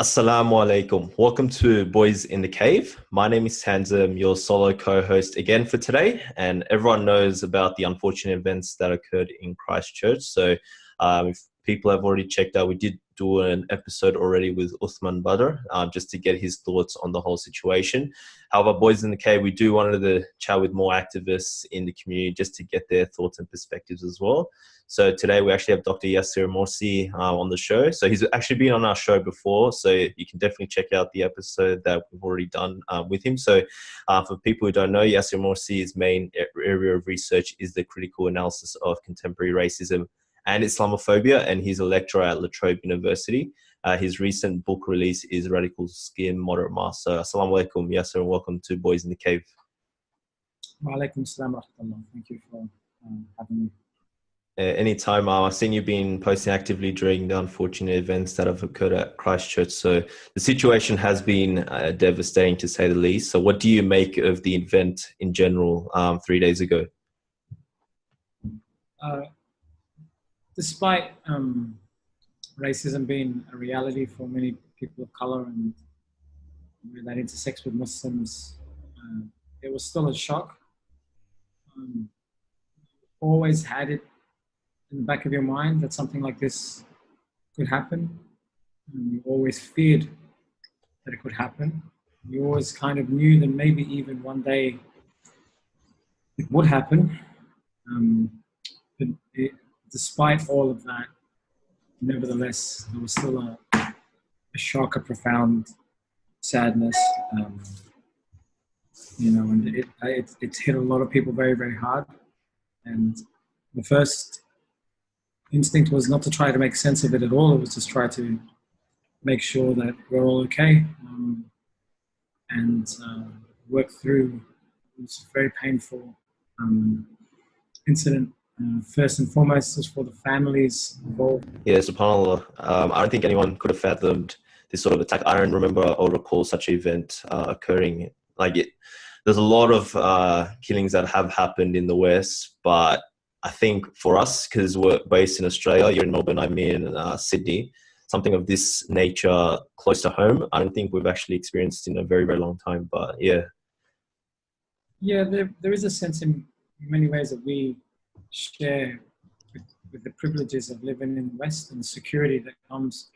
Assalamu alaikum. Welcome to Boys in the Cave. My name is Tanzim, your solo co-host again for today. And everyone knows about the unfortunate events that occurred in Christchurch. So if people have already checked out, we did do an episode already with Uthman Badr, just to get his thoughts on the whole situation. However, Boys in the Cave, we do wanted to chat with more activists in the community just to get their thoughts and perspectives as well. So today we actually have Dr. Yassir Morsi on the show. So he's actually been on our show before, so you can definitely check out the episode that we've already done with him. So for people who don't know, Yassir Morsi's main area of research is the critical analysis of contemporary racism and Islamophobia, and he's a lecturer at Trobe University. His recent book release is Radical Skin, Moderate Mass. So assalamu alaikum, Yassir, and welcome to Boys in the Cave. Wa alaikum salam wa rahmatullah. Thank you for having me. Anytime. I've seen you been posting actively during the unfortunate events that have occurred at Christchurch. So the situation has been devastating, to say the least. So what do you make of the event in general 3 days ago? Despite racism being a reality for many people of color and that intersects with Muslims, it was still a shock. Always had it in the back of your mind that something like this could happen. You always feared that it could happen. You always kind of knew that maybe even one day it would happen. Despite all of that, nevertheless, there was still a shock, a profound sadness. And it hit a lot of people very, very hard. And the first instinct was not to try to make sense of it at all. It was just try to make sure that we're all okay and work through this very painful incident. First and foremost, just for the families involved. Yeah, subhanAllah. I don't think anyone could have fathomed this sort of attack. I don't remember or recall such an event occurring. There's a lot of killings that have happened in the West, but I think for us, because we're based in Australia, you're in Melbourne, I'm in Sydney, something of this nature close to home, I don't think we've actually experienced in a very, very long time, but yeah. Yeah, there is a sense in many ways that we share with the privileges of living in the West and the security that comes,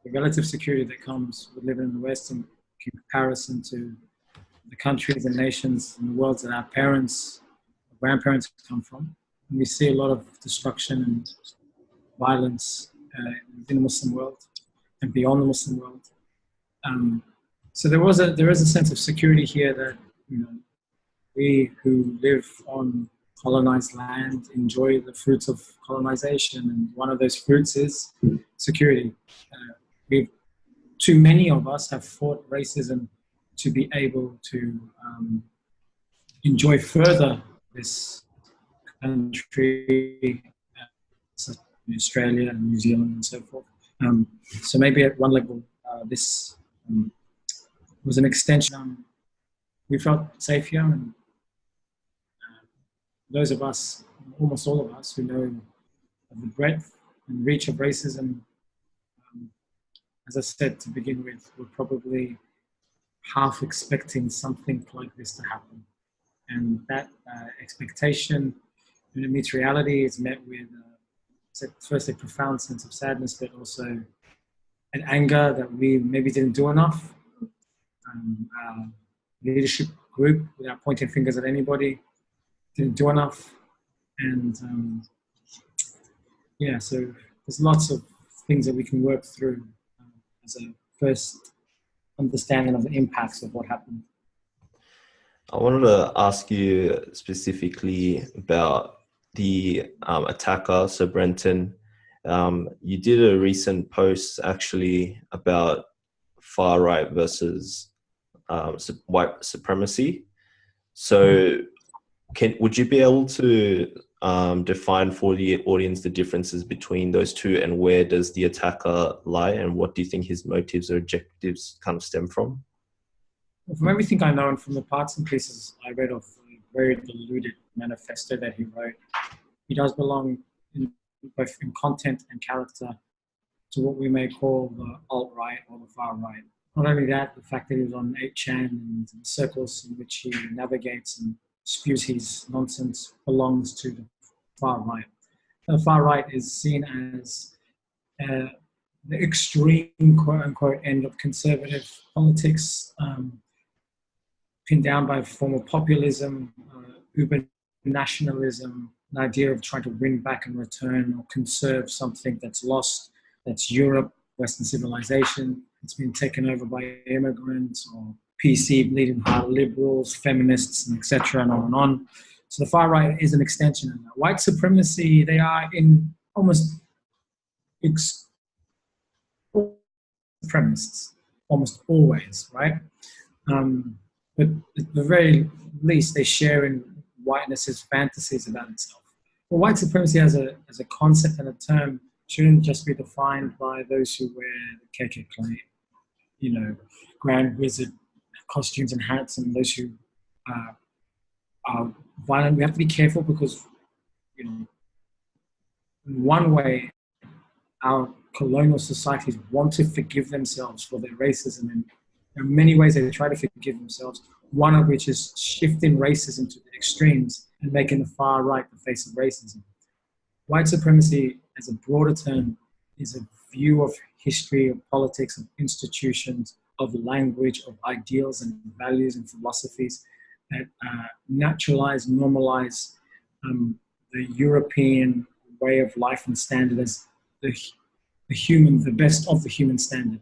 the relative security that comes with living in the West in comparison to the countries and nations and the worlds that our parents, grandparents come from. And we see a lot of destruction and violence in the Muslim world and beyond the Muslim world. So there is a sense of security here that we who live on colonized land enjoy the fruits of colonization, and one of those fruits is security. Too many of us have fought racism to be able to enjoy further this country, Australia and New Zealand and so forth. So maybe at one level, this was an extension. We felt safe here, and those of us, almost all of us, who know of the breadth and reach of racism, as I said to begin with, were probably half expecting something like this to happen. And that expectation, when it meets reality, is met with first a profound sense of sadness, but also an anger that we maybe didn't do enough. Our leadership group, without pointing fingers at anybody, didn't do enough. And so there's lots of things that we can work through as a first understanding of the impacts of what happened. I wanted to ask you specifically about the attacker, so Brenton. You did a recent post actually about FarRight versus white supremacy. So would you be able to define for the audience the differences between those two, and where does the attacker lie, and what do you think his motives or objectives kind of stem from? From everything I know and from the parts and pieces I read of the very diluted manifesto that he wrote, he does belong both in content and character to what we may call the alt-right or the far right. Not only that, the fact that he was on 8chan and the circles in which he navigates and spews his nonsense belongs to the far right. The far right is seen as the extreme, quote unquote, end of conservative politics, pinned down by a form of populism, uber nationalism, an idea of trying to win back and return or conserve something that's lost. That's Europe, Western civilization. It's been taken over by immigrants or PC, leading high liberals, feminists, and etc. and on and on. So the far right is an extension of that. White supremacy, they are in almost supremacists, almost always, right? But at the very least, they share in whiteness's fantasies about itself. Well, white supremacy as a concept and a term shouldn't just be defined by those who wear the KKK, you know, Grand Wizard costumes and hats, and those who are violent. We have to be careful because, you know, in one way, our colonial societies want to forgive themselves for their racism, and there are many ways they try to forgive themselves, one of which is shifting racism to the extremes and making the far right the face of racism. White supremacy, as a broader term, is a view of history, of politics, of institutions, of language, of ideals and values and philosophies that naturalize, normalize the European way of life and standard as the human, the best of the human standard,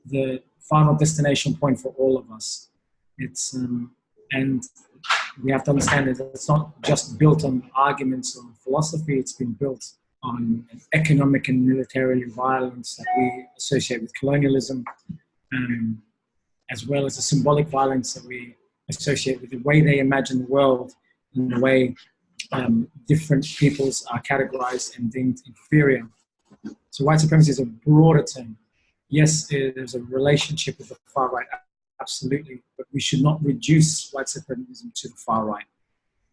the final destination point for all of us. It's and we have to understand that it's not just built on arguments or philosophy. It's been built on economic and military violence that we associate with colonialism, as well as the symbolic violence that we associate with the way they imagine the world and the way different peoples are categorized and deemed inferior. So white supremacy is a broader term. Yes, there's a relationship with the far right, absolutely, but we should not reduce white supremacism to the far right.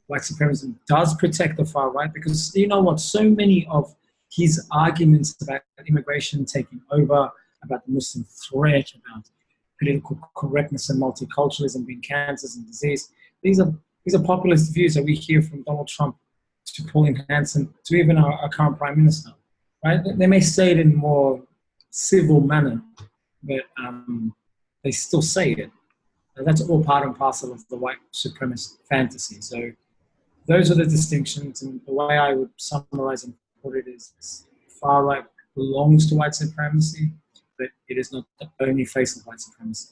White supremacism does protect the far right because, you know what, so many of his arguments about immigration taking over, about the Muslim threat, about political correctness and multiculturalism being cancers and disease, these are populist views that we hear from Donald Trump to Pauline Hanson to even our current Prime Minister, right? They may say it in a more civil manner, but they still say it. And that's all part and parcel of the white supremacist fantasy. So those are the distinctions, and the way I would summarize and put it is far right belongs to white supremacy, but it is not the only face of white supremacy.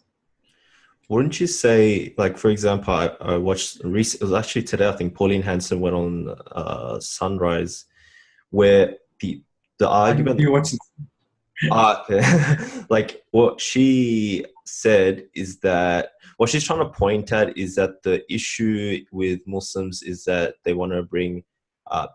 Wouldn't you say, like, for example, I watched, it was actually today, I think Pauline Hanson went on Sunrise, where the argument... You're watching. Like, what she said is that, what she's trying to point at is that the issue with Muslims is that they want to bring...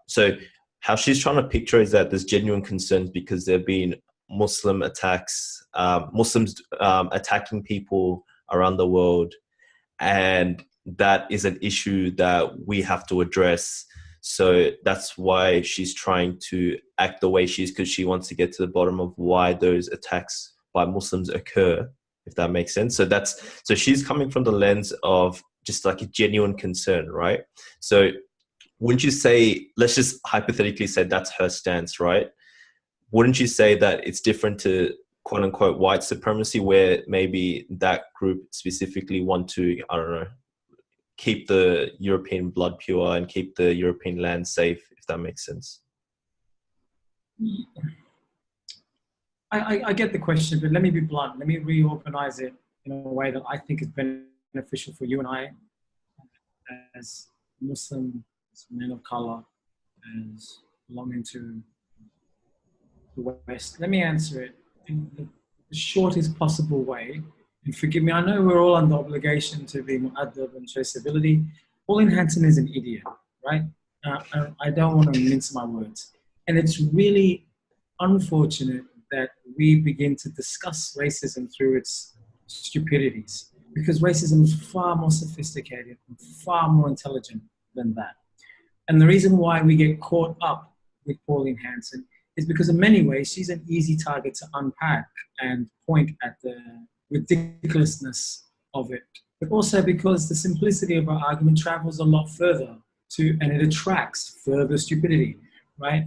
so how she's trying to picture is that there's genuine concerns because there have been Muslim attacks, Muslims attacking people around the world, and that is an issue that we have to address. So that's why she's trying to act the way she is, because she wants to get to the bottom of why those attacks by Muslims occur, if that makes sense. So she's coming from the lens of just like a genuine concern, right? So wouldn't you say, let's just hypothetically say that's her stance, right? Wouldn't you say that it's different to quote unquote white supremacy, where maybe that group specifically want to, I don't know, keep the European blood pure and keep the European land safe, if that makes sense? I get the question, but let me be blunt. Let me reorganize it in a way that I think is beneficial for you and I as Muslim, as men of color, as belonging to the West. Let me answer it in the shortest possible way. And forgive me, I know we're all under obligation to be mu'addab and show civility. Pauline Hanson is an idiot, right? I don't want to mince my words. And it's really unfortunate that we begin to discuss racism through its stupidities, because racism is far more sophisticated and far more intelligent than that. And the reason why we get caught up with Pauline Hanson is because in many ways she's an easy target to unpack and point at the ridiculousness of it, but also because the simplicity of our argument travels a lot further and it attracts further stupidity, right?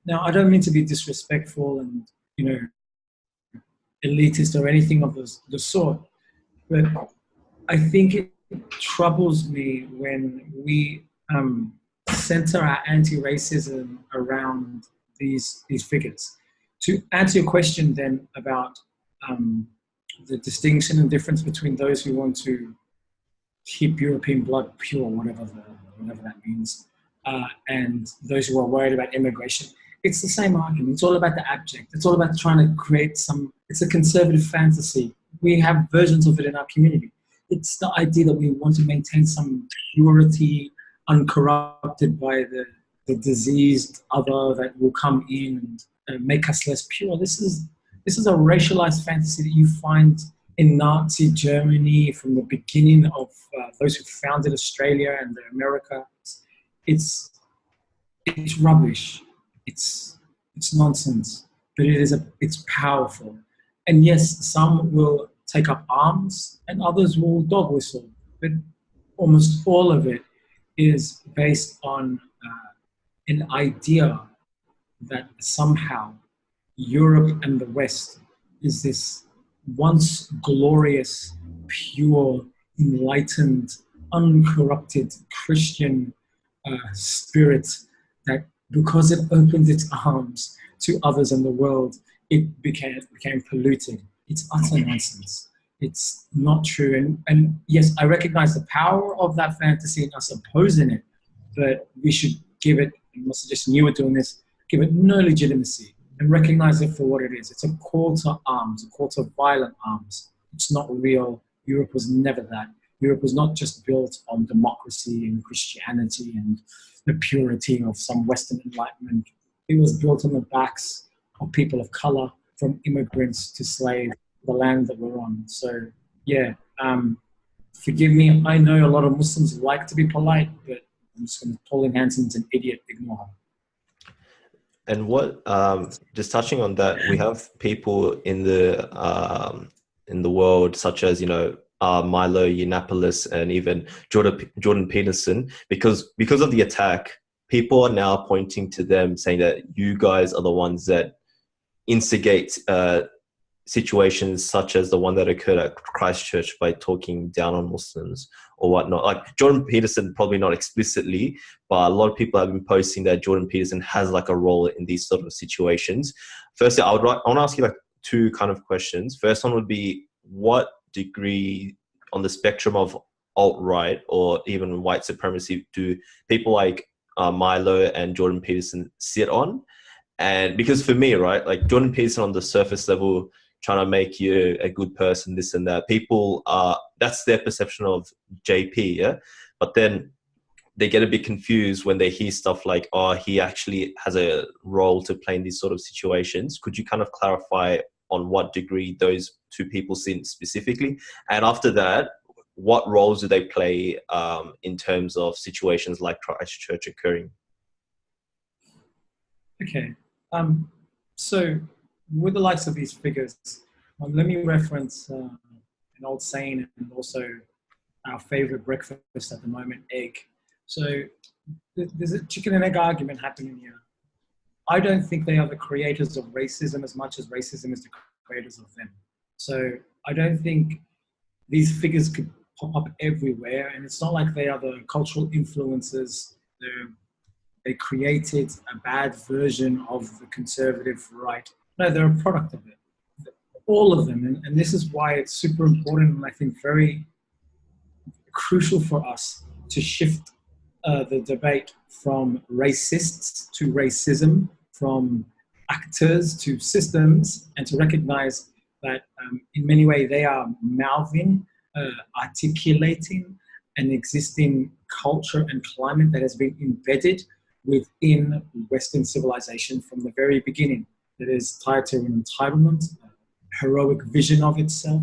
Now, I don't mean to be disrespectful and, elitist or anything of the sort, but I think it troubles me when we center our anti-racism around these figures. To answer your question then about the distinction and difference between those who want to keep European blood pure, whatever that means, and those who are worried about immigration, it's the same argument. It's all about the abject. It's all about trying to create it's a conservative fantasy. We have versions of it in our community. It's the idea that we want to maintain some purity, uncorrupted by the diseased other that will come in and make us less pure. This is a racialized fantasy that you find in Nazi Germany from the beginning of those who founded Australia and America. It's rubbish. It's nonsense, but it's powerful. And yes, some will take up arms and others will dog whistle, but almost all of it is based on an idea that somehow Europe and the West is this once glorious, pure, enlightened, uncorrupted Christian spirit that, because it opened its arms to others in the world, it became polluted. It's utter nonsense. It's not true. And yes, I recognize the power of that fantasy and us opposing it, but we should give it, and my suggestion, you were doing this, give it no legitimacy and recognize it for what it is. It's a call to arms, a call to violent arms. It's not real. Europe was never that. Europe was not just built on democracy and Christianity and the purity of some Western Enlightenment. It was built on the backs of people of color, from immigrants to slaves, the land that we're on. So yeah, forgive me. I know a lot of Muslims like to be polite, but I'm just going to, Pauline Hanson's an idiot, ignore her. And what, just touching on that, we have people in the world, such as, Milo Yiannopoulos and even Jordan Peterson, because of the attack, people are now pointing to them, saying that you guys are the ones that instigate situations such as the one that occurred at Christchurch by talking down on Muslims or whatnot. Like Jordan Peterson, probably not explicitly, but a lot of people have been posting that Jordan Peterson has like a role in these sort of situations. Firstly, I want to ask you like two kind of questions. First one would be, what degree on the spectrum of alt-right or even white supremacy do people like Milo and Jordan Peterson sit on? And because for me, right, like Jordan Peterson on the surface level, trying to make you a good person, this and that, people that's their perception of JP, yeah? But then they get a bit confused when they hear stuff like, oh, he actually has a role to play in these sort of situations. Could you kind of clarify on what degree those two people sit specifically? And after that, what roles do they play in terms of situations like Christchurch occurring? Okay. So with the likes of these figures, let me reference an old saying and also our favorite breakfast at the moment, egg. So there's a chicken and egg argument happening here. I don't think they are the creators of racism as much as racism is the creators of them. So I don't think these figures could pop up everywhere, and it's not like they are the cultural influences. They created a bad version of the conservative right. No, they're a product of it. All of them. And this is why it's super important and I think very crucial for us to shift the debate from racists to racism, from actors to systems, and to recognize that in many ways they are mouthing, articulating an existing culture and climate that has been embedded within Western civilization from the very beginning, that is tied to an entitlement, a heroic vision of itself,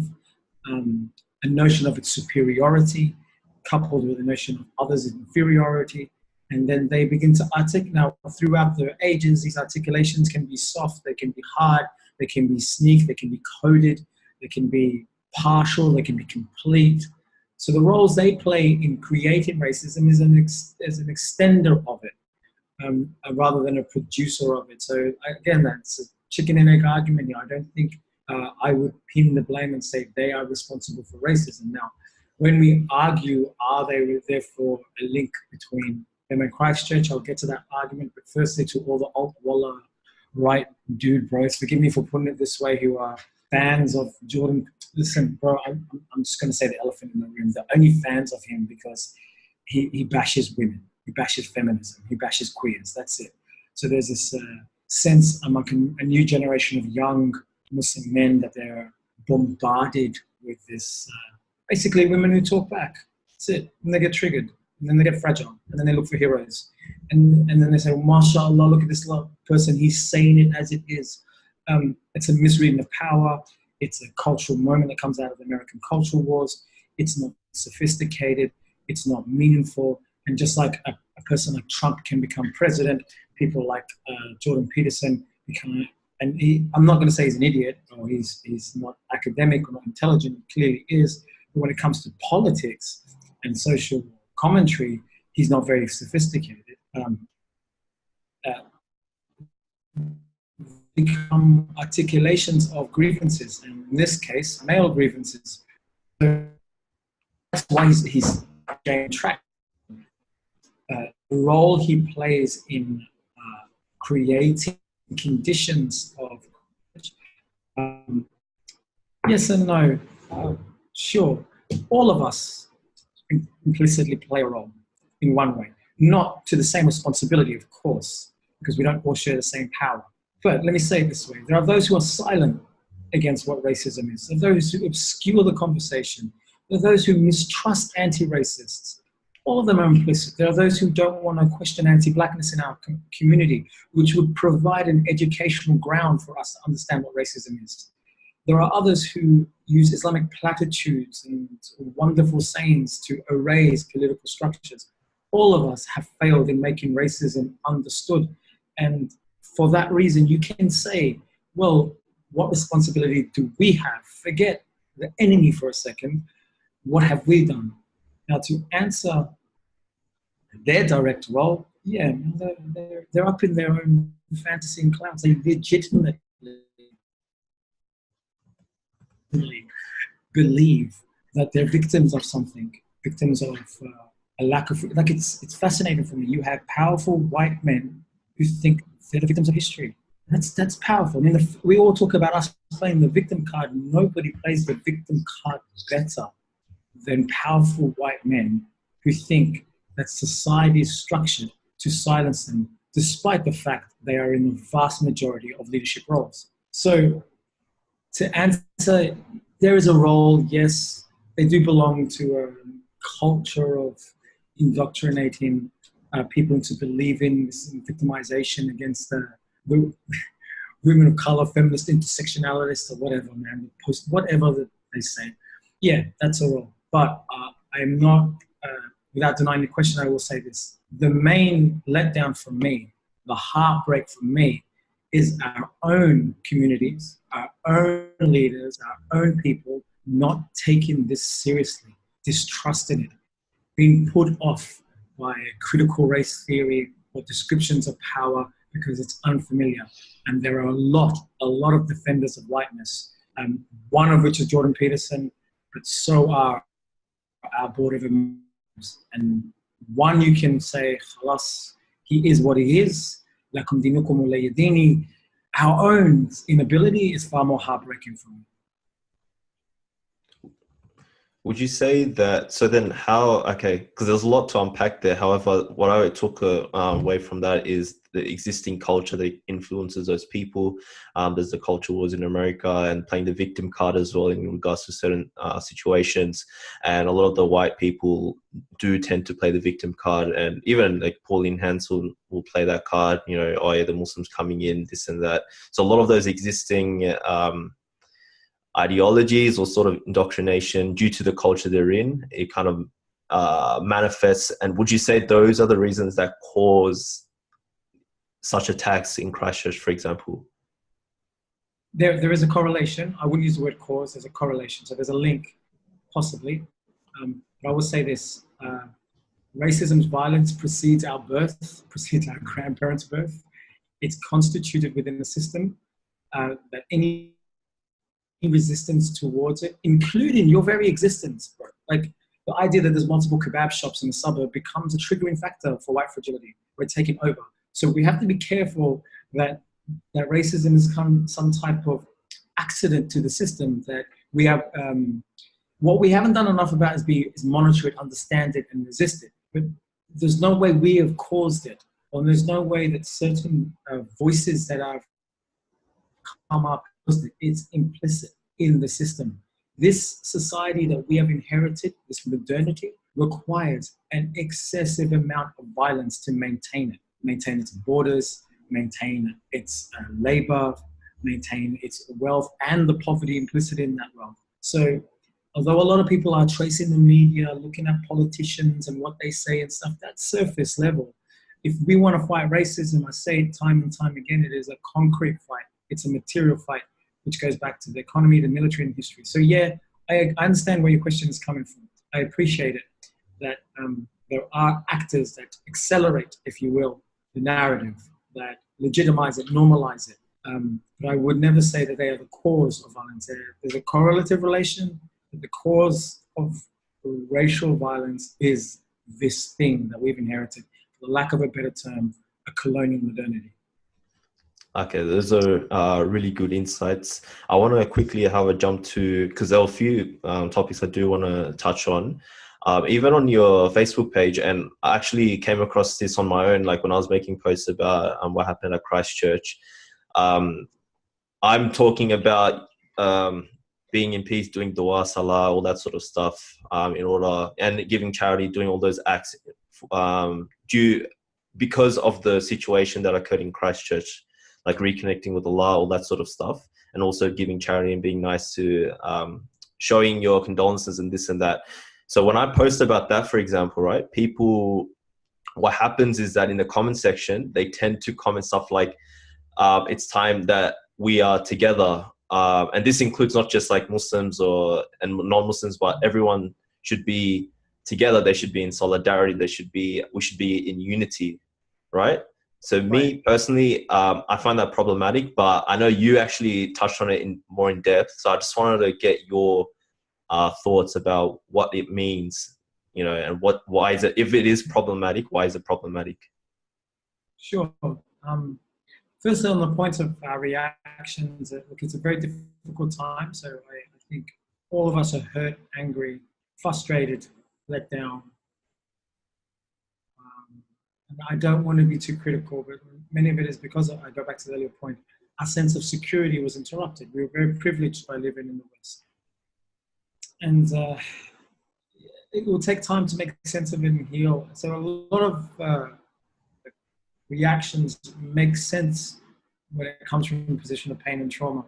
a notion of its superiority, coupled with a notion of others' inferiority, And then they begin to articulate. Now, throughout the ages, these articulations can be soft, they can be hard, they can be sneak, they can be coded, they can be partial, they can be complete. So the roles they play in creating racism is an extender of it, rather than a producer of it. So again, that's a chicken and egg argument here. I don't think I would pin the blame and say they are responsible for racism. Now, when we argue, are they therefore a link between them and Christchurch? I'll get to that argument, but firstly to all the alt-Walla right dude bros, forgive me for putting it this way, who are fans of Jordan. Listen, bro, I'm just going to say the elephant in the room. They're only fans of him because he bashes women, he bashes feminism, he bashes queers. That's it. So there's this sense among a new generation of young Muslim men that they're bombarded with this, basically women who talk back. That's it. And they get triggered, and then they get fragile, and then they look for heroes. And then they say, well, mashallah, look at this person, he's saying it as it is. It's a misreading of power. It's a cultural moment that comes out of the American cultural wars. It's not sophisticated. It's not meaningful. And just like a person like Trump can become president, people like Jordan Peterson become, I'm not going to say he's an idiot or he's not academic or not intelligent, he clearly is. But when it comes to politics and social commentary, he's not very sophisticated. Become articulations of grievances, and in this case, male grievances. So that's why he's gaining track. The role he plays in creating conditions of yes and no. Sure, all of us implicitly play a role in one way, not to the same responsibility, of course, because we don't all share the same power. But let me say it this way. There are those who are silent against what racism is. There are those who obscure the conversation. There are those who mistrust anti-racists. All of them are implicit. There are those who don't want to question anti-blackness in our community, which would provide an educational ground for us to understand what racism is. There are others who use Islamic platitudes and wonderful sayings to erase political structures. All of us have failed in making racism understood. And for that reason, you can say, well, what responsibility do we have? Forget the enemy for a second. What have we done? Now, to answer their direct role, yeah, they're up in their own fantasy and clouds. They legitimately believe that they're victims of something, victims of a lack of, like it's fascinating for me. You have powerful white men who think they're the victims of history. That's powerful. I mean, we all talk about us playing the victim card. Nobody plays the victim card better than powerful white men who think that society is structured to silence them, despite the fact they are in the vast majority of leadership roles. So to answer, there is a role, yes, they do belong to a culture of indoctrinating people into believing this victimization against the women of color, feminist, intersectionalists, or whatever, man, whatever that they say. Yeah, that's a role. But I'm not, without denying the question, I will say this. The main letdown for me, the heartbreak for me, is our own communities, our own leaders, our own people not taking this seriously, distrusting it, being put off by critical race theory or descriptions of power because it's unfamiliar. And there are a lot of defenders of whiteness, one of which is Jordan Peterson, but so are our board of imams. And one you can say, khalas, he is what he is. Lakum dinukum waliya dini. Our own inability is far more heartbreaking for me. Would you say that, so then how, okay, because there's a lot to unpack there. However, what I took away from that is the existing culture that influences those people. There's the culture wars in America and playing the victim card as well in regards to certain situations. And a lot of the white people do tend to play the victim card. And even like Pauline Hanson will play that card, you know, oh yeah, the Muslims coming in, this and that. So a lot of those existing ideologies or sort of indoctrination due to the culture they're in, it kind of manifests, and would you say those are the reasons that cause such attacks in Christchurch, for example? There is a correlation. I wouldn't use the word cause. There's a correlation. So there's a link, possibly. But I will say this. Racism's violence precedes our birth, precedes our grandparents' birth. It's constituted within the system that any resistance towards it, including your very existence, bro. Like the idea that there's multiple kebab shops in the suburb becomes a triggering factor for white fragility. We're taking over. So we have to be careful that racism is some type of accident to the system, that we have, what we haven't done enough about is monitor it, understand it, and resist it. But there's no way we have caused it, or there's no way that certain voices that have come up, it's implicit in the system. This society that we have inherited, this modernity, requires an excessive amount of violence to maintain it. Maintain its borders, maintain its labor, maintain its wealth and the poverty implicit in that wealth. So although a lot of people are tracing the media, looking at politicians and what they say and stuff, that's surface level. If we want to fight racism, I say it time and time again, it is a concrete fight. It's a material fight, which goes back to the economy, the military, and history. So yeah, I understand where your question is coming from. I appreciate it, that there are actors that accelerate, if you will, the narrative, that legitimize it, normalize it. But I would never say that they are the cause of violence. There's a correlative relation, but the cause of racial violence is this thing that we've inherited, for the lack of a better term, a colonial modernity. Okay, those are really good insights. I want to quickly have a jump to, because there are a few topics I do want to touch on. Even on your Facebook page, and I actually came across this on my own, like when I was making posts about what happened at Christchurch. I'm talking about being in peace, doing dua, salah, all that sort of stuff, in order, and giving charity, doing all those acts because of the situation that occurred in Christchurch, like reconnecting with Allah, all that sort of stuff, and also giving charity and being nice to, showing your condolences and this and that. So when I post about that, for example, right, people, what happens is that in the comment section, they tend to comment stuff like, it's time that we are together. And this includes not just like Muslims and non-Muslims, but everyone should be together. They should be in solidarity. We should be in unity, right? So me personally, I find that problematic, but I know you actually touched on it more in depth. So I just wanted to get your thoughts about what it means, and why is it, if it is problematic, why is it problematic? Sure. Firstly, on the point of our reactions, look, it's a very difficult time. So I think all of us are hurt, angry, frustrated, let down. And I don't want to be too critical, but many of it is because I go back to the earlier point, our sense of security was interrupted. We were very privileged by living in the West. And it will take time to make sense of it and heal. So a lot of reactions make sense when it comes from a position of pain and trauma.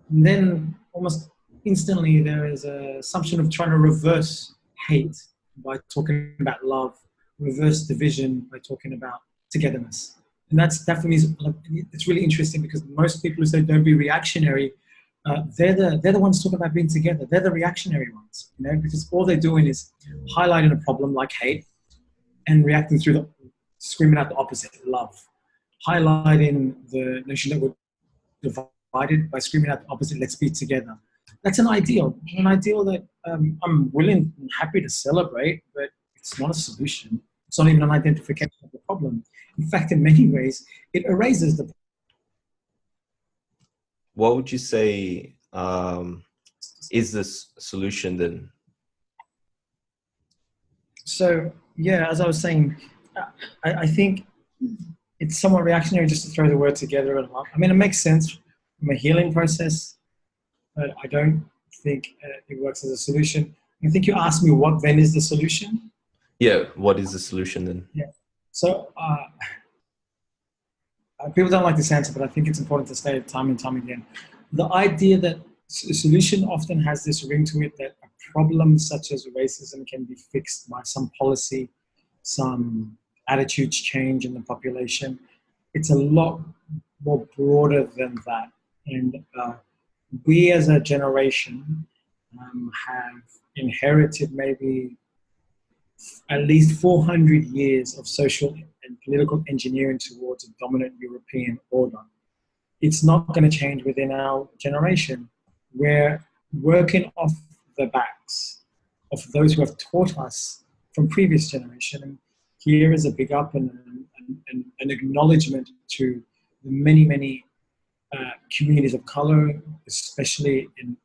And then almost instantly there is an assumption of trying to reverse hate by talking about love, reverse division by talking about togetherness. And that for me is, it's really interesting, because most people who say don't be reactionary, they're the ones talking about being together. They're the reactionary ones, because all they're doing is highlighting a problem like hate and reacting through screaming out the opposite, love. Highlighting the notion that we're divided by screaming out the opposite, let's be together. That's an ideal that I'm willing and happy to celebrate, but it's not a solution. It's not even an identification of the problem. In fact, in many ways, it erases the problem. What would you say is this solution then? So, yeah, as I was saying, I think it's somewhat reactionary just to throw the word together and love. I mean, it makes sense from a healing process, but I don't think it works as a solution. I think you asked me what then is the solution? Yeah, what is the solution then? Yeah. So people don't like this answer, but I think it's important to say it time and time again. The idea that a solution often has this ring to it that a problems such as racism can be fixed by some policy, some attitudes change in the population. It's a lot more broader than that. And we as a generation have inherited maybe at least 400 years of social and political engineering towards a dominant European order. It's not going to change within our generation. We're working off the backs of those who have taught us from previous generation. And here is a big up and an acknowledgement to the many, many communities of color, especially in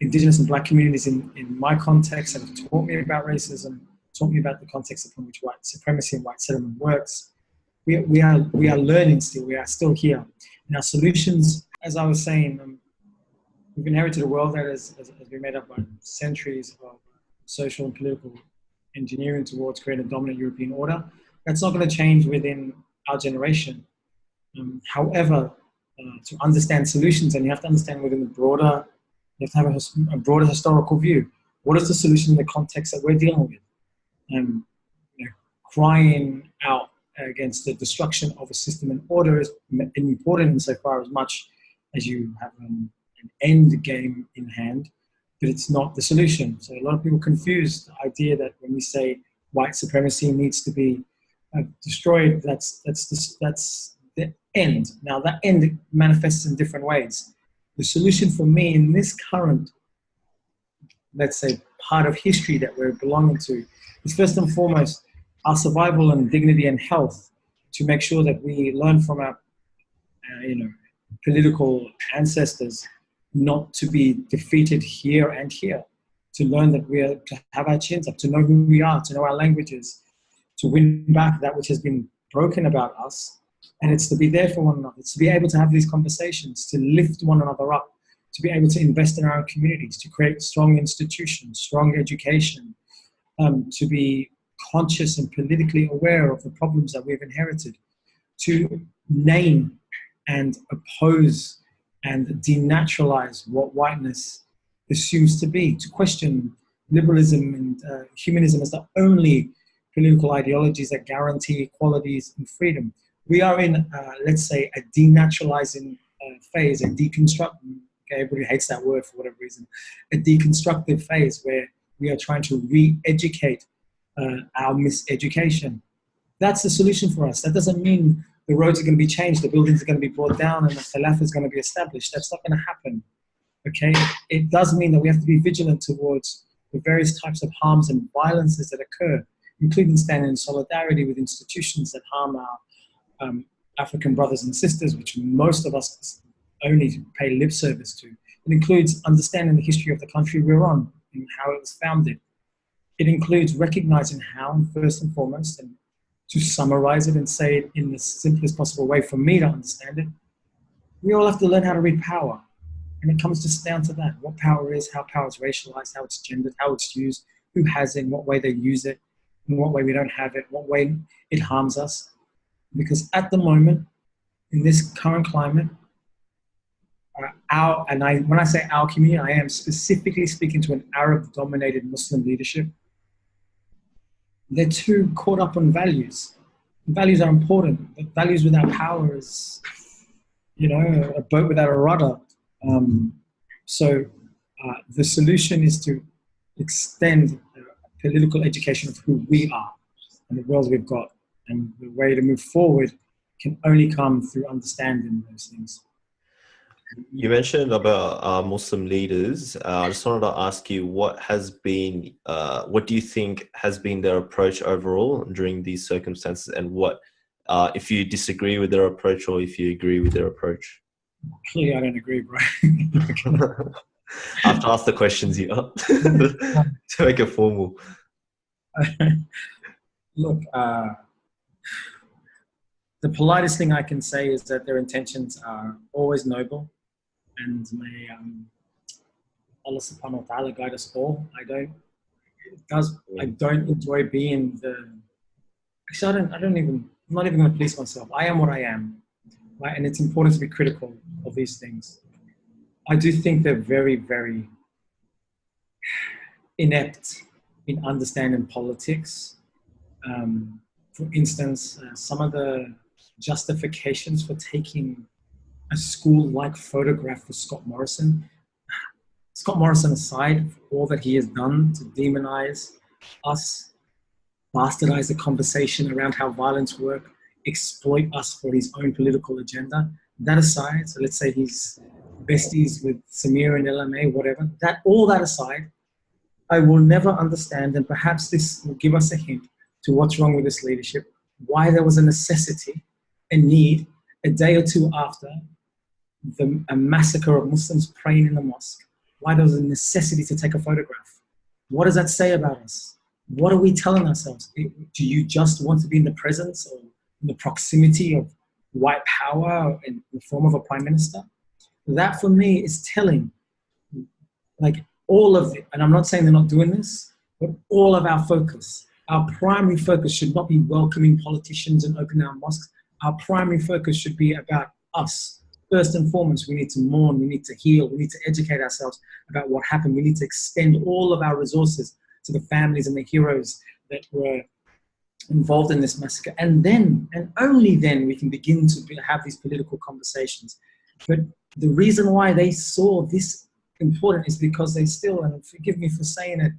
Indigenous and Black communities in my context, that have taught me about racism, taught me about the context upon which white supremacy and white settlement works. We are learning still, we are still here. And our solutions, as I was saying, we've inherited a world that has been made up by centuries of social and political engineering towards creating a dominant European order. That's not going to change within our generation. However, to understand solutions, and you have to understand within the broader, you have to have a broader historical view. What is the solution in the context that we're dealing with? You know, crying out against the destruction of a system and order is important insofar as much as you have an end game in hand, but it's not the solution. So a lot of people confuse the idea that when we say white supremacy needs to be destroyed, that's the end. Now that end manifests in different ways. The solution for me in this current, let's say, part of history that we're belonging to is first and foremost our survival and dignity and health, to make sure that we learn from our political ancestors not to be defeated here and here, to learn that we are to have our chins up, to know who we are, to know our languages, to win back that which has been broken about us. And it's to be there for one another. It's to be able to have these conversations, to lift one another up, to be able to invest in our communities, to create strong institutions, strong education, to be conscious and politically aware of the problems that we've inherited, to name and oppose and denaturalize what whiteness assumes to be, to question liberalism and humanism as the only political ideologies that guarantee equalities and freedom. We are in, let's say, a denaturalizing phase, a deconstructing, okay, everybody hates that word for whatever reason, a deconstructive phase where we are trying to re-educate our miseducation. That's the solution for us. That doesn't mean the roads are going to be changed, the buildings are going to be brought down, and the khilafah is going to be established. That's not going to happen, okay? It does mean that we have to be vigilant towards the various types of harms and violences that occur, including standing in solidarity with institutions that harm our African brothers and sisters, which most of us only pay lip service to. It includes understanding the history of the country we're on and how it was founded. It includes recognizing how, first and foremost, and to summarize it and say it in the simplest possible way for me to understand it, we all have to learn how to read power. And it comes just down to that, what power is, how power is racialized, how it's gendered, how it's used, who has it, in what way they use it, in what way we don't have it, what way it harms us. Because at the moment, in this current climate, when I say our community, I am specifically speaking to an Arab-dominated Muslim leadership. They're too caught up on values. Values are important, but values without power is, a boat without a rudder. So the solution is to extend political education of who we are and the world we've got. And the way to move forward can only come through understanding those things. You mentioned about Muslim leaders. I just wanted to ask you, what do you think has been their approach overall during these circumstances, and what, if you disagree with their approach or if you agree with their approach? Clearly, I don't agree, bro. I have to ask the questions here to make it formal. Look, the politest thing I can say is that their intentions are always noble, and may Allah subhanahu wa ta'ala guide us all. I don't enjoy being actually I'm not even going to police myself. I am what I am, right? And it's important to be critical of these things. I do think they're very, very inept in understanding politics. For instance, some of the justifications for taking a school-like photograph for Scott Morrison. Scott Morrison aside, for all that he has done to demonize us, bastardize the conversation around how violence works, exploit us for his own political agenda. That aside, so let's say he's besties with Samir and LMA, whatever, all that aside, I will never understand, and perhaps this will give us a hint to what's wrong with this leadership, why there was a necessity, a need, a day or two after a massacre of Muslims praying in the mosque, why there was a necessity to take a photograph. What does that say about us? What are we telling ourselves? Do you just want to be in the presence or in the proximity of white power in the form of a prime minister? That for me is telling, like all of it, and I'm not saying they're not doing this, but all of our focus, our primary focus should not be welcoming politicians and opening our mosques. Our primary focus should be about us. First and foremost, we need to mourn, we need to heal, we need to educate ourselves about what happened. We need to extend all of our resources to the families and the heroes that were involved in this massacre. And then, and only then, we can begin to have these political conversations. But the reason why they saw this important is because they still, and forgive me for saying it,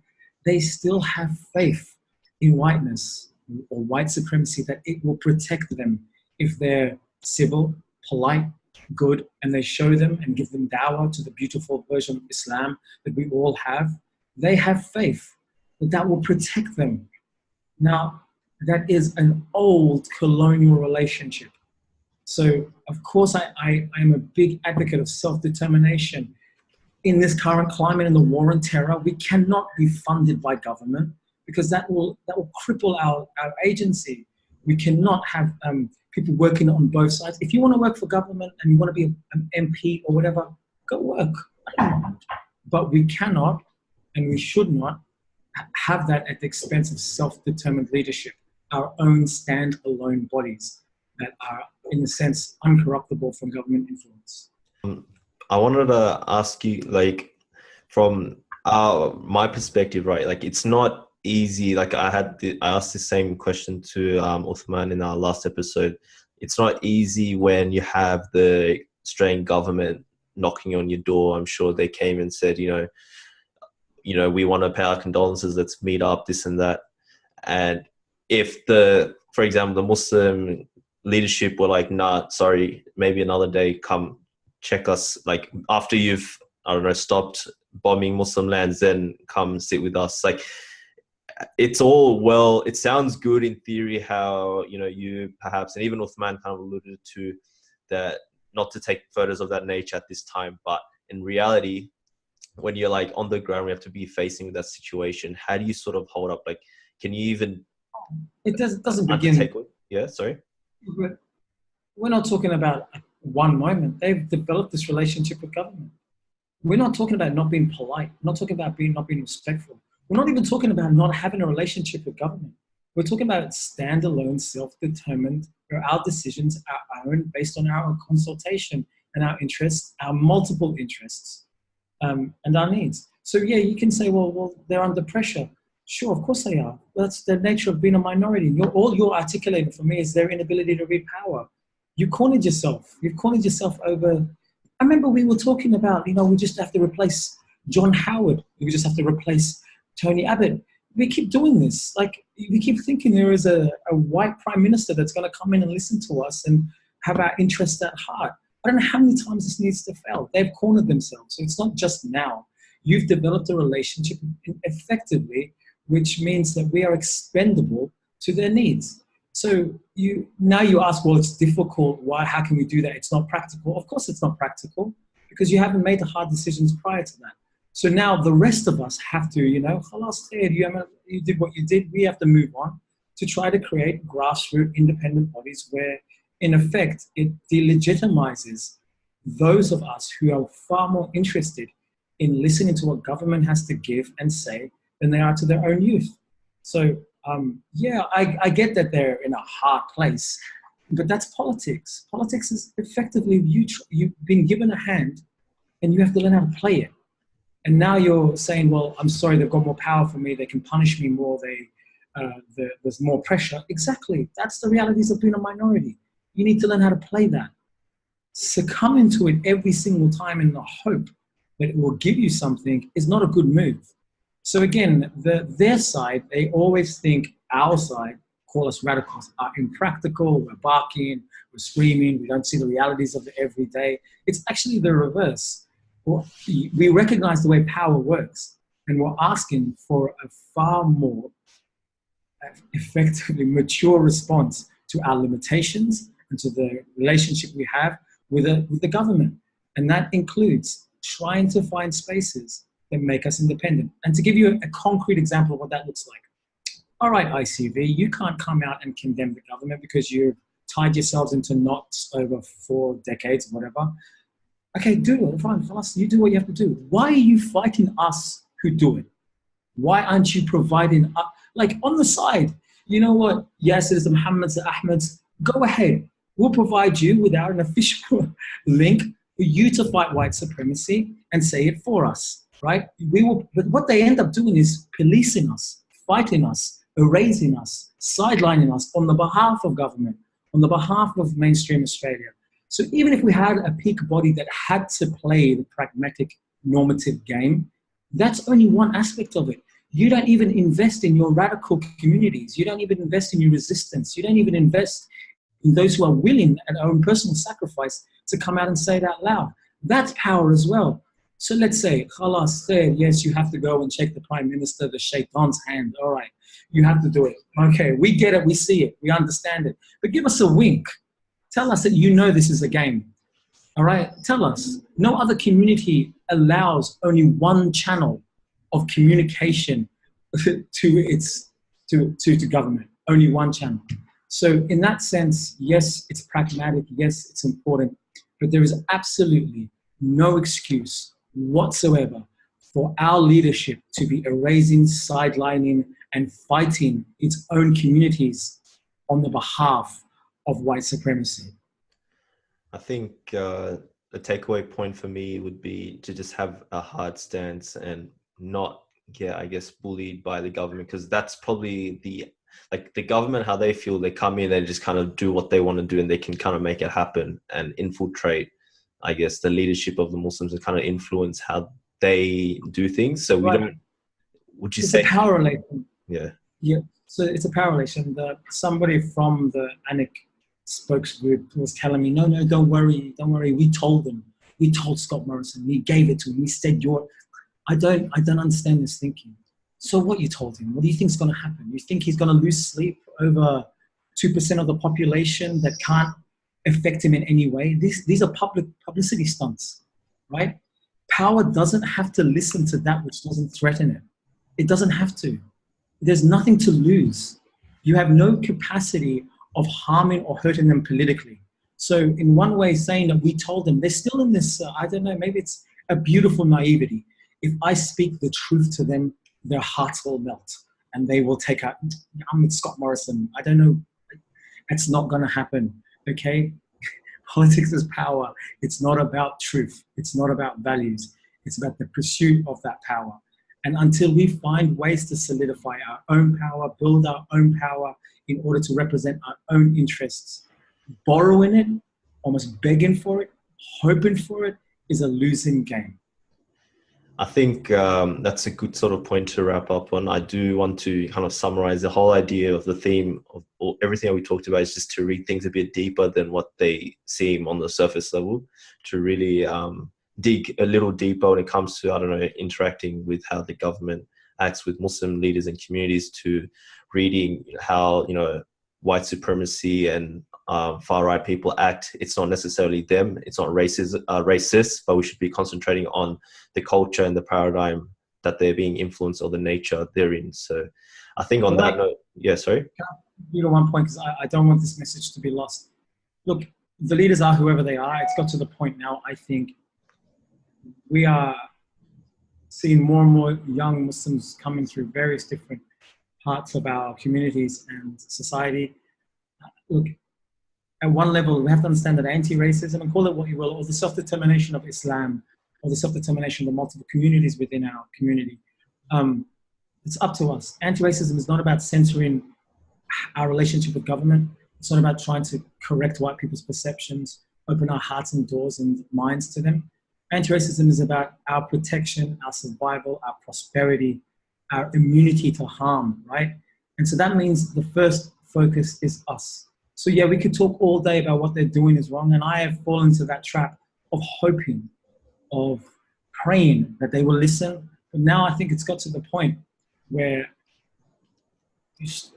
they still have faith in whiteness or white supremacy, that it will protect them if they're civil, polite, good, and they show them and give them dawah to the beautiful version of Islam that we all have. They have faith that that will protect them. Now, that is an old colonial relationship. So, of course, I'm a big advocate of self-determination. In this current climate and the war on terror, we cannot be funded by government because that will cripple our agency. We cannot have people working on both sides. If you want to work for government and you want to be an MP or whatever, go work. But we cannot and we should not have that at the expense of self-determined leadership, our own stand-alone bodies that are, in a sense, uncorruptible from government influence. I wanted to ask you, like, from my perspective, right? Like, it's not easy. Like, I asked the same question to Uthman in our last episode. It's not easy when you have the Australian government knocking on your door. I'm sure they came and said, you know, we want to pay our condolences. Let's meet up, this and that. And if for example, the Muslim leadership were like, nah, sorry, maybe another day, come check us. Like, after you've, I don't know, stopped bombing Muslim lands, then come sit with us. Like, it's all, well, it sounds good in theory how, you know, you perhaps, and even Uthman kind of alluded to that, not to take photos of that nature at this time. But in reality, when you're like on the ground, we have to be facing that situation. How do you sort of hold up? Like, can you even? It doesn't begin. Yeah, sorry. But we're not talking about one moment. They've developed this relationship with government. We're not talking about not being polite. We're not talking about not being respectful. We're not even talking about not having a relationship with government. We're talking about standalone, self-determined, or our decisions, our own, based on our consultation and our interests, our multiple interests, and our needs. So yeah, you can say, well, they're under pressure. Sure, of course they are. That's the nature of being a minority. All you're articulating for me is their inability to read power. You cornered yourself. You've cornered yourself over. I remember we were talking about, we just have to replace John Howard. We just have to replace Tony Abbott. We keep doing this. Like, we keep thinking there is a white prime minister that's going to come in and listen to us and have our interests at heart. I don't know how many times this needs to fail. They've cornered themselves. So it's not just now. You've developed a relationship effectively, which means that we are expendable to their needs. So now you ask, well, it's difficult. Why? How can we do that? It's not practical. Of course it's not practical, because you haven't made the hard decisions prior to that. So now the rest of us have to, khalas, you did what you did. We have to move on to try to create grassroots independent bodies where, in effect, it delegitimizes those of us who are far more interested in listening to what government has to give and say than they are to their own youth. So yeah, I get that they're in a hard place, but that's politics. Politics is effectively you've been given a hand and you have to learn how to play it. And now you're saying, well, I'm sorry, they've got more power for me. They can punish me more. There's more pressure. Exactly. That's the realities of being a minority. You need to learn how to play that. Succumbing to it every single time in the hope that it will give you something is not a good move. So again, their side, they always think our side, call us radicals, are impractical, we're barking, we're screaming, we don't see the realities of the everyday. It's actually the reverse. We recognize the way power works, and we're asking for a far more effectively mature response to our limitations and to the relationship we have with the government. And that includes trying to find spaces that make us independent. And to give you a concrete example of what that looks like. All right, ICV, you can't come out and condemn the government because you've tied yourselves into knots over 4 decades or whatever. Okay, do it, fine, you do what you have to do. Why are you fighting us who do it? Why aren't you providing, like on the side, you know what, Yassir's, Muhammad's, Ahmed's, go ahead. We'll provide you with an official link for you to fight white supremacy and say it for us, right? But what they end up doing is policing us, fighting us, erasing us, sidelining us on the behalf of government, on the behalf of mainstream Australia. So even if we had a peak body that had to play the pragmatic normative game, that's only one aspect of it. You don't even invest in your radical communities. You don't even invest in your resistance. You don't even invest in those who are willing at their own personal sacrifice to come out and say it out loud. That's power as well. So let's say, khalas, yes, you have to go and shake the Prime Minister, the shaitan's hand. All right, you have to do it. Okay, we get it, we see it, we understand it. But give us a wink. Tell us that you know this is a game. All right, tell us. No other community allows only one channel of communication to government, only one channel. So in that sense, yes, it's pragmatic, yes, it's important, but there is absolutely no excuse whatsoever for our leadership to be erasing, sidelining, and fighting its own communities on the behalf of white supremacy. I think the takeaway point for me would be to just have a hard stance and not get, I guess, bullied by the government, because that's probably the government, how they feel. They come in, they just kind of do what they want to do, and they can kind of make it happen and infiltrate, I guess, the leadership of the Muslims and kind of influence how they do things. So we don't, would you say? It's a power relation. Yeah. Yeah. So it's a power relation. Somebody from the ANIC spokes group was telling me, no, don't worry. We told them. We told Scott Morrison. We gave it to him. We said, I don't understand this thinking. So what you told him? What do you think is going to happen? You think he's going to lose sleep over 2% of the population that can't affect him in any way? These are publicity stunts, right? Power doesn't have to listen to that which doesn't threaten it. It doesn't have to. There's nothing to lose. You have no capacity of harming or hurting them politically. So in one way, saying that we told them, they're still in this, I don't know, maybe it's a beautiful naivety. If I speak the truth to them, their hearts will melt and they will take out, I'm with Scott Morrison. I don't know. It's not going to happen. Okay. Politics is power. It's not about truth. It's not about values. It's about the pursuit of that power. And until we find ways to solidify our own power, build our own power in order to represent our own interests, borrowing it, almost begging for it, hoping for it, is a losing game. I think that's a good sort of point to wrap up on. I do want to kind of summarize the whole idea of the theme of everything that we talked about is just to read things a bit deeper than what they seem on the surface level, to really dig a little deeper when it comes to, I don't know, interacting with how the government acts with Muslim leaders and communities, to reading how, white supremacy and far-right people act. It's not necessarily them. It's not racist, but we should be concentrating on the culture and the paradigm that they're being influenced, or the nature they're in. So I think on that note, yeah, sorry? You know, one point, because I don't want this message to be lost. Look, the leaders are whoever they are. It's got to the point now, I think, we are seeing more and more young Muslims coming through various different parts of our communities and society. Look, at one level, we have to understand that anti-racism, and call it what you will, or the self-determination of Islam, or the self-determination of the multiple communities within our community. It's up to us. Anti-racism is not about censoring our relationship with government. It's not about trying to correct white people's perceptions, open our hearts and doors and minds to them. Anti-racism is about our protection, our survival, our prosperity, our immunity to harm, right? And so that means the first focus is us. So yeah, we could talk all day about what they're doing is wrong, and I have fallen into that trap of hoping, of praying that they will listen. But now I think it's got to the point where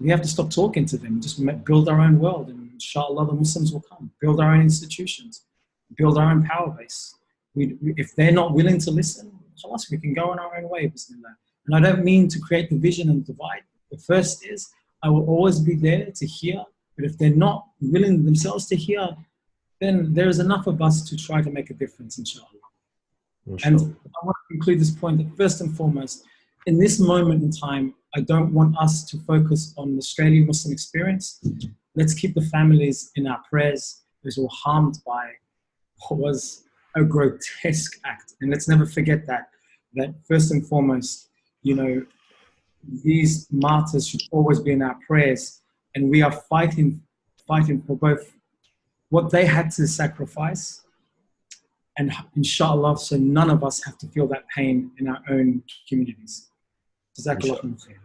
we have to stop talking to them, just build our own world, and inshallah the Muslims will come. Build our own institutions, build our own power base. If they're not willing to listen, khalas, we can go on our own way, bismillah. And I don't mean to create division and divide. The first is, I will always be there to hear, but if they're not willing themselves to hear, then there is enough of us to try to make a difference, inshallah. And I want to conclude this point that first and foremost, in this moment in time, I don't want us to focus on the Australian Muslim experience. Let's keep the families in our prayers those who were harmed by what was a grotesque act. And let's never forget that first and foremost, you know, these martyrs should always be in our prayers. And we are fighting for both what they had to sacrifice, and inshallah, so none of us have to feel that pain in our own communities. Jazakallah khair.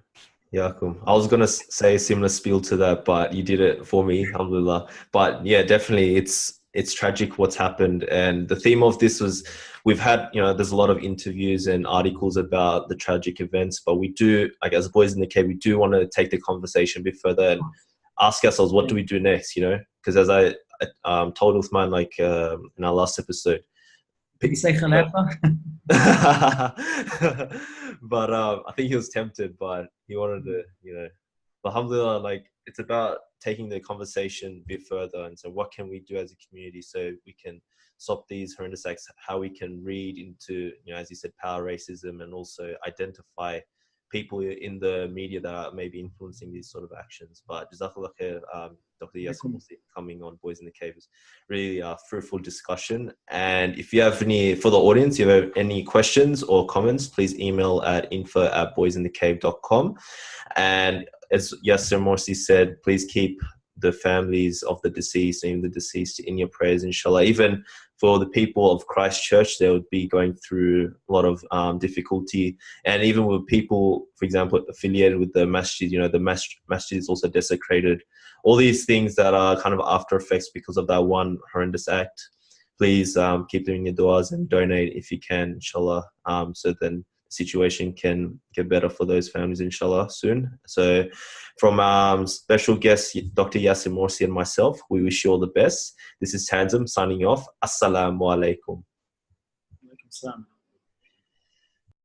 Yeah, cool. I was going to say a similar spiel to that, but you did it for me, alhamdulillah. But yeah, definitely it's tragic what's happened. And the theme of this was, we've had, you know, there's a lot of interviews and articles about the tragic events, but we do, I guess, Boys in the Cave, we do want to take the conversation a bit further and ask ourselves, what do we do next, you know? Because as I told Uthman, like in our last episode, did he say Khalifa? But I think he was tempted, but he wanted to, you know, alhamdulillah, like it's about taking the conversation a bit further. And so what can we do as a community so we can stop these horrendous acts, how we can read into, you know, as you said, power racism, and also identify people in the media that are maybe influencing these sort of actions. But Jazakallah khair, Dr. Yassir Morsi coming on Boys in the Cave is really a fruitful discussion. And if you have any, for the audience, you have any questions or comments, please email at info@boysinthecave.com. And as Yassir Morsi said, please keep the families of the deceased and the deceased in your prayers, inshallah. Even for the people of Christchurch, they would be going through a lot of difficulty. And even with people, for example, affiliated with the masjid, you know, the masjid is also desecrated. All these things that are kind of after effects because of that one horrendous act. Please keep doing your du'as and donate if you can, inshallah, so then situation can get better for those families, inshallah, soon. So from special guest Dr. Yassir Morsi and myself, we wish you all the best. This is Tanzim signing off. Assalamu alaikum. Alaikum salam.